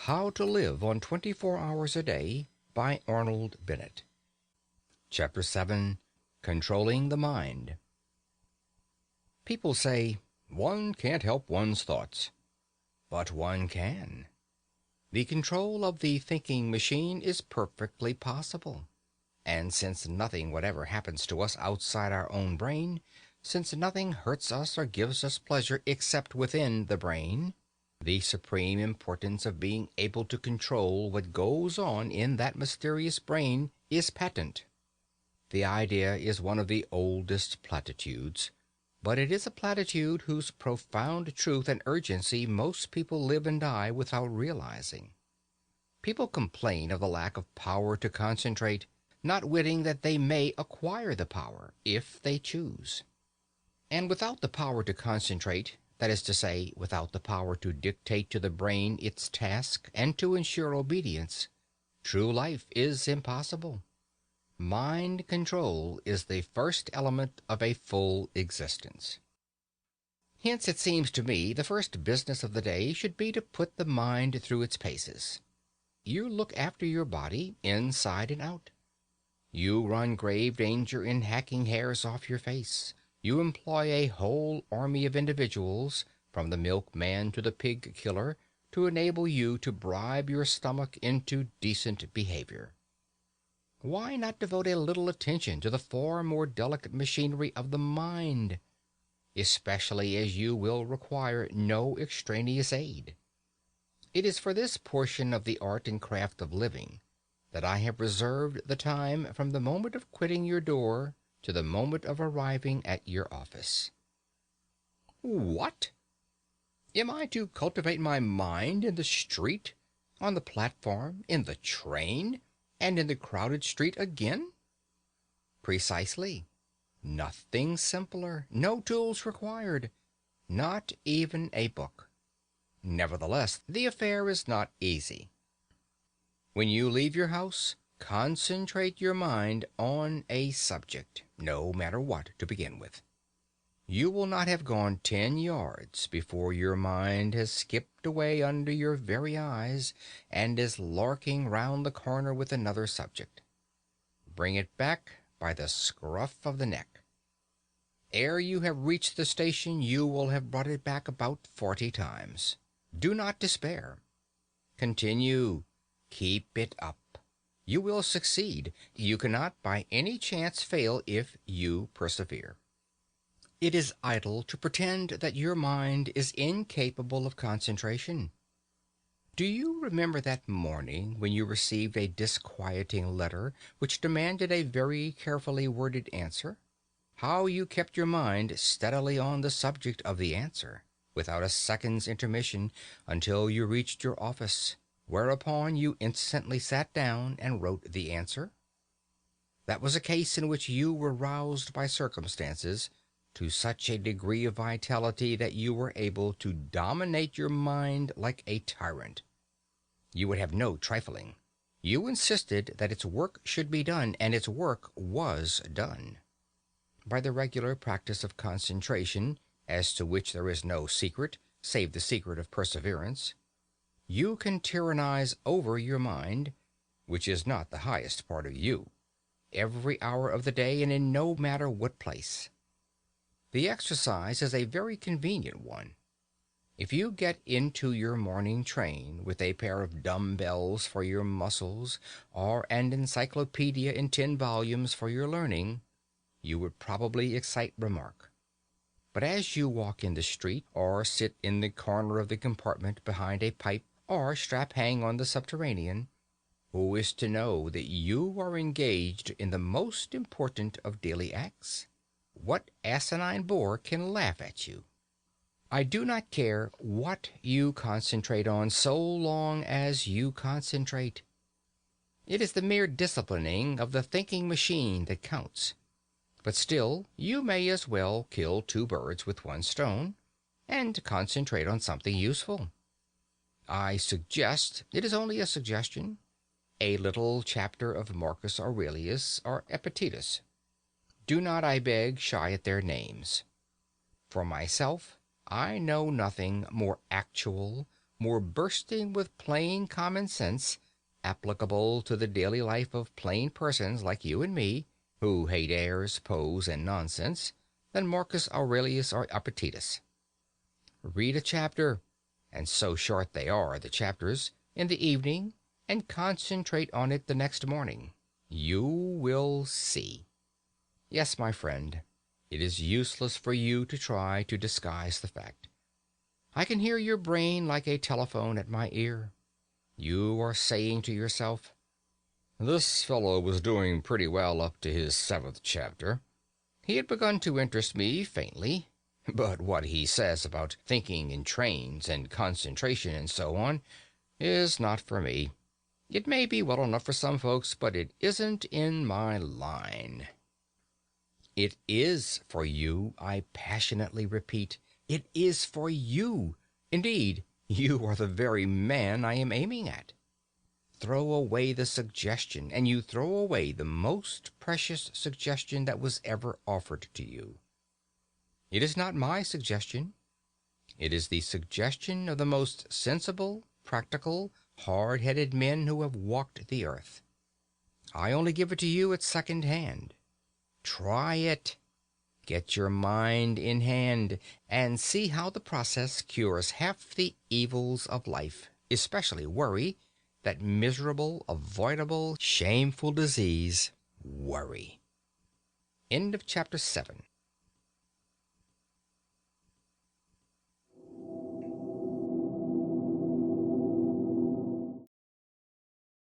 How to Live on 24 Hours a Day by Arnold Bennett. Chapter 7. Controlling the Mind. People say, one can't help one's thoughts. But one can. The control of the thinking machine is perfectly possible. And since nothing whatever happens to us outside our own brain, since nothing hurts us or gives us pleasure except within the brain, the supreme importance of being able to control what goes on in that mysterious brain is patent. The idea is one of the oldest platitudes, but it is a platitude whose profound truth and urgency most people live and die without realizing. People complain of the lack of power to concentrate, not witting that they may acquire the power if they choose. And without the power to concentrate, that is to say, without the power to dictate to the brain its task and to ensure obedience, true life is impossible. Mind control is the first element of a full existence. Hence, it seems to me, the first business of the day should be to put the mind through its paces. You look after your body, inside and out. You run grave danger in hacking hairs off your face. You employ a whole army of individuals, from the milkman to the pig killer, to enable you to bribe your stomach into decent behavior. Why not devote a little attention to the far more delicate machinery of the mind, especially as you will require no extraneous aid? It is for this portion of the art and craft of living that I have reserved the time from the moment of quitting your door to the moment of arriving at your office. What? Am I to cultivate my mind in the street, on the platform, in the train, and in the crowded street again? Precisely. Nothing simpler, no tools required, not even a book. Nevertheless, the affair is not easy. When you leave your house, concentrate your mind on a subject, no matter what, to begin with. You will not have gone 10 yards before your mind has skipped away under your very eyes and is larking round the corner with another subject. Bring it back by the scruff of the neck. Ere you have reached the station, you will have brought it back about 40 times. Do not despair. Continue. Keep it up. You will succeed. You cannot by any chance fail if you persevere. It is idle to pretend that your mind is incapable of concentration. Do you remember that morning when you received a disquieting letter which demanded a very carefully worded answer? How you kept your mind steadily on the subject of the answer, without a second's intermission, until you reached your office, whereupon you instantly sat down and wrote the answer? That was a case in which you were roused by circumstances to such a degree of vitality that you were able to dominate your mind like a tyrant. You would have no trifling. You insisted that its work should be done, and its work was done. By the regular practice of concentration, as to which there is no secret, save the secret of perseverance, you can tyrannize over your mind, which is not the highest part of you, every hour of the day and in no matter what place. The exercise is a very convenient one. If you get into your morning train with a pair of dumbbells for your muscles, or an encyclopedia in 10 volumes for your learning, you would probably excite remark. But as you walk in the street, or sit in the corner of the compartment behind a pipe, or strap hang on the subterranean, who is to know that you are engaged in the most important of daily acts? What asinine bore can laugh at you? I do not care what you concentrate on so long as you concentrate. It is the mere disciplining of the thinking machine that counts. But still, you may as well kill 2 birds with 1 stone, and concentrate on something useful. I suggest, it is only a suggestion, a little chapter of Marcus Aurelius or Epictetus. Do not, I beg, shy at their names. For myself, I know nothing more actual, more bursting with plain common sense, applicable to the daily life of plain persons like you and me, who hate airs, pose, and nonsense, than Marcus Aurelius or Epictetus. Read a chapter, and so short they are, the chapters, in the evening, and concentrate on it the next morning. You will see. Yes, my friend, it is useless for you to try to disguise the fact. I can hear your brain like a telephone at my ear. You are saying to yourself, "This fellow was doing pretty well up to his 7th chapter. He had begun to interest me faintly. But what he says about thinking in trains and concentration and so on is not for me. It may be well enough for some folks, but it isn't in my line." It is for you, I passionately repeat. It is for you. Indeed, you are the very man I am aiming at. Throw away the suggestion, and you throw away the most precious suggestion that was ever offered to you. It is not my suggestion. It is the suggestion of the most sensible, practical, hard-headed men who have walked the earth. I only give it to you at second hand. Try it. Get your mind in hand, and see how the process cures half the evils of life, especially worry, that miserable, avoidable, shameful disease, worry. End of chapter 7.